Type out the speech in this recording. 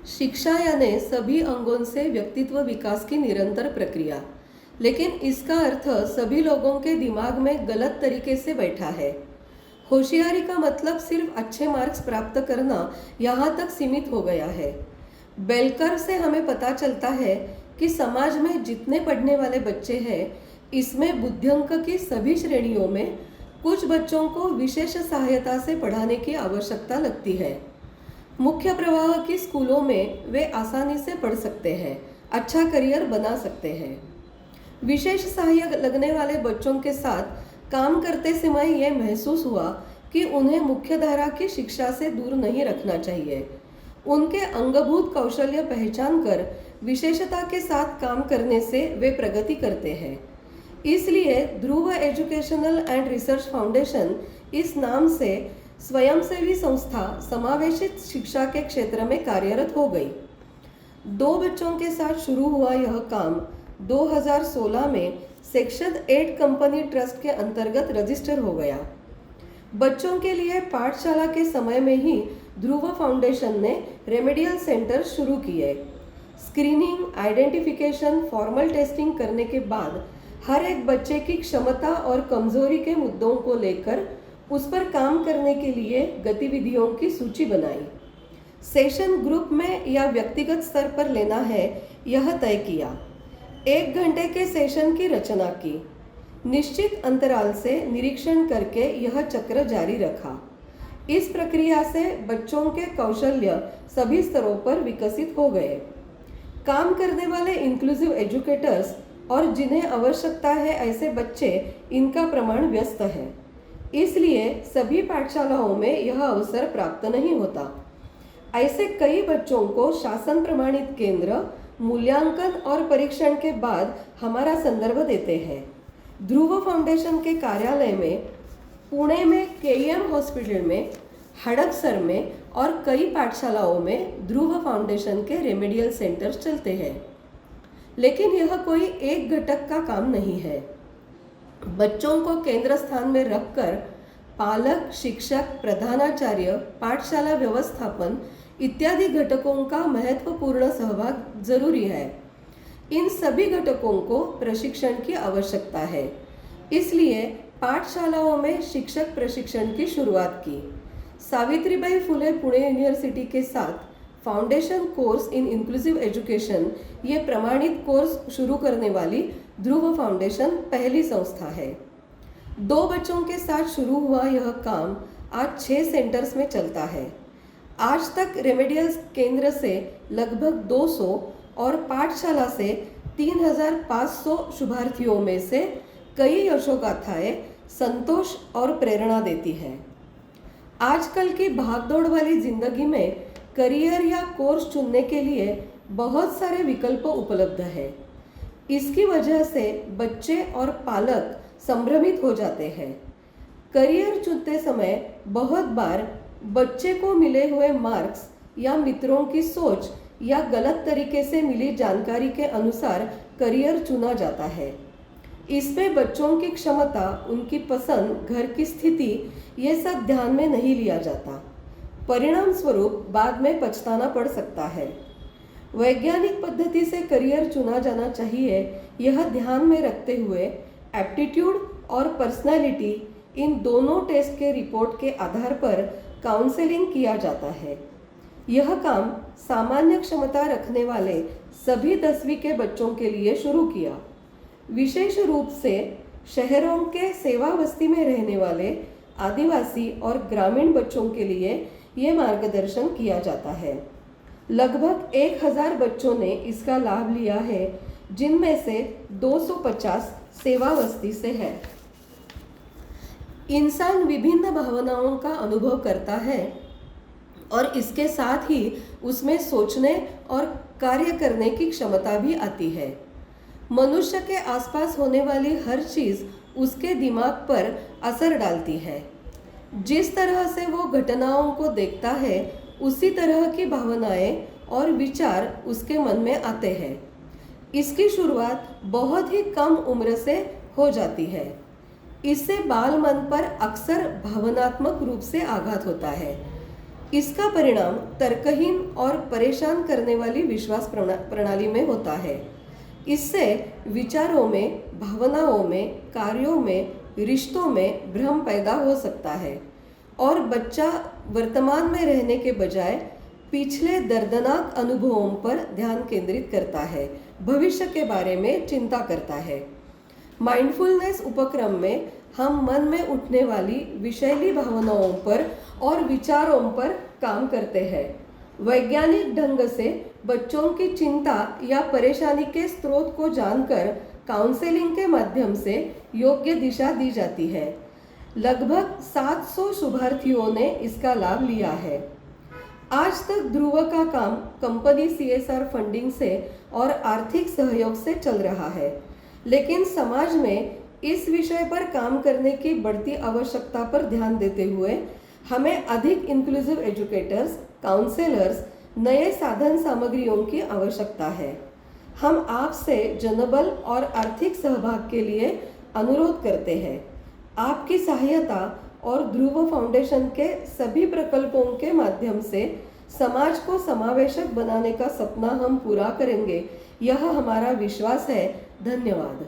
शिक्षा यानी सभी अंगों से व्यक्तित्व विकास की निरंतर प्रक्रिया, लेकिन इसका अर्थ सभी लोगों के दिमाग में गलत तरीके से बैठा है। होशियारी का मतलब सिर्फ अच्छे मार्क्स प्राप्त करना यहाँ तक सीमित हो गया है। बेल कर्व से हमें पता चलता है कि समाज में जितने पढ़ने वाले बच्चे हैं, इसमें बुद्धिअंक की सभी श्रेणियों में कुछ बच्चों को विशेष सहायता से पढ़ाने की आवश्यकता लगती है। मुख्य प्रवाह की स्कूलों में वे आसानी से पढ़ सकते हैं, अच्छा करियर बना सकते हैं। विशेष सहायक लगने वाले बच्चों के साथ काम करते समय यह महसूस हुआ कि उन्हें मुख्यधारा की शिक्षा से दूर नहीं रखना चाहिए। उनके अंगभूत कौशल्य पहचान कर विशेषता के साथ काम करने से वे प्रगति करते हैं। इसलिए ध्रुव एजुकेशनल एंड रिसर्च फाउंडेशन इस नाम से स्वयंसेवी संस्था समावेशित शिक्षा के क्षेत्र में कार्यरत हो गई। 2 बच्चों के साथ शुरू हुआ यह काम 2016 में सेक्शन 8 कंपनी ट्रस्ट के अंतर्गत रजिस्टर हो गया। बच्चों के लिए पाठशाला के समय में ही ध्रुव फाउंडेशन ने रेमेडियल सेंटर शुरू किए। स्क्रीनिंग, आइडेंटिफिकेशन, फॉर्मल टेस्टिंग करने के बाद हर एक बच्चे की क्षमता और कमजोरी के मुद्दों को लेकर उस पर काम करने के लिए गतिविधियों की सूची बनाई। सेशन ग्रुप में या व्यक्तिगत स्तर पर लेना है, यह तय किया। 1 घंटे के सेशन की रचना की। निश्चित अंतराल से निरीक्षण करके यह चक्र जारी रखा। इस प्रक्रिया से बच्चों के कौशल्य सभी स्तरों पर विकसित हो गए। काम करने वाले इंक्लूसिव एजुकेटर्स और जिन्हें आवश्यकता है ऐसे बच्चे, इनका प्रमाण व्यस्त है। इसलिए सभी पाठशालाओं में यह अवसर प्राप्त नहीं होता। ऐसे कई बच्चों को शासन प्रमाणित केंद्र मूल्यांकन और परीक्षण के बाद हमारा संदर्भ देते हैं। ध्रुव फाउंडेशन के कार्यालय में पुणे में केईएम हॉस्पिटल में, हड़पसर में और कई पाठशालाओं में ध्रुव फाउंडेशन के रेमेडियल सेंटर्स चलते हैं। लेकिन यह कोई एक घटक का काम नहीं है। बच्चों को केंद्र स्थान में रखकर पालक, शिक्षक, प्रधानाचार्य, पाठशाला व्यवस्थापन इत्यादि घटकों का महत्वपूर्ण सहभाग जरूरी है। इन सभी घटकों को प्रशिक्षण की आवश्यकता है। इसलिए पाठशालाओं में शिक्षक प्रशिक्षण की शुरुआत की। सावित्रीबाई फुले पुणे यूनिवर्सिटी के साथ foundation course in inclusive education ये प्रमाणित कोर्स शुरू करने वाली ध्रुव फाउंडेशन पहली संस्था है। 2 बच्चों के साथ शुरू हुआ यह काम आज 6 सेंटर्स में चलता है। आज तक रेमेडियल केंद्र से लगभग 200 और पाठशाला से 3500 शुभार्थियों में से कई यशोगाथाएं संतोष और प्रेरणा देती हैं। आजकल की भागदौड़ वाली जिंदगी में करियर या कोर्स चुनने के लिए बहुत सारे विकल्प उपलब्ध है। इसकी वजह से बच्चे और पालक संभ्रमित हो जाते हैं। करियर चुनते समय बहुत बार बच्चे को मिले हुए मार्क्स या मित्रों की सोच या गलत तरीके से मिली जानकारी के अनुसार करियर चुना जाता है। इसमें बच्चों की क्षमता, उनकी पसंद, घर की स्थिति, ये सब ध्यान में नहीं लिया जाता। परिणाम स्वरूप बाद में पछताना पड़ सकता है। वैज्ञानिक पद्धति से करियर चुना जाना चाहिए, यह ध्यान में रखते हुए एप्टीट्यूड और पर्सनालिटी, इन दोनों टेस्ट के रिपोर्ट के आधार पर काउंसलिंग किया जाता है। यह काम सामान्य क्षमता रखने वाले सभी 10वीं के बच्चों के लिए शुरू किया। विशेष रूप से शहरों के सेवा बस्ती में रहने वाले आदिवासी और ग्रामीण बच्चों के लिए ये मार्गदर्शन किया जाता है। लगभग 1000 बच्चों ने इसका लाभ लिया है, जिनमें से 250 सेवा बस्ती से है। इंसान विभिन्न भावनाओं का अनुभव करता है और इसके साथ ही उसमें सोचने और कार्य करने की क्षमता भी आती है। मनुष्य के आसपास होने वाली हर चीज उसके दिमाग पर असर डालती है। जिस तरह से वो घटनाओं को देखता है, उसी तरह की भावनाएं और विचार उसके मन में आते हैं। इसकी शुरुआत बहुत ही कम उम्र से हो जाती है। इससे बाल मन पर अक्सर भावनात्मक रूप से आघात होता है। इसका परिणाम तर्कहीन और परेशान करने वाली विश्वास प्रणाली में होता है। इससे विचारों में, भावनाओं में, कार्यों में, रिश्तों में भ्रम पैदा हो सकता है और बच्चा वर्तमान में रहने के बजाय पिछले दर्दनाक अनुभवों पर ध्यान केंद्रित करता है, भविष्य के बारे में चिंता करता है। माइंडफुलनेस उपक्रम में हम मन में उठने वाली विषैली भावनाओं पर और विचारों पर काम करते हैं। वैज्ञानिक ढंग से बच्चों की चिंता या परेशानी के स्रोत को जानकर काउंसलिंग के माध्यम से योग्य दिशा दी जाती है। लगभग 700 शुभार्थियों ने इसका लाभ लिया है। आज तक ध्रुव का काम कंपनी CSR फंडिंग से और आर्थिक सहयोग से चल रहा है, लेकिन समाज में इस विषय पर काम करने की बढ़ती आवश्यकता पर ध्यान देते हुए हमें अधिक इंक्लूसिव एजुकेटर्स, काउंसलर्स, नए साधन सामग्रियों की आवश्यकता है। हम आपसे जनबल और आर्थिक सहभाग के लिए अनुरोध करते हैं। आपकी सहायता और ध्रुव फाउंडेशन के सभी प्रकल्पों के माध्यम से समाज को समावेशक बनाने का सपना हम पूरा करेंगे, यह हमारा विश्वास है। धन्यवाद।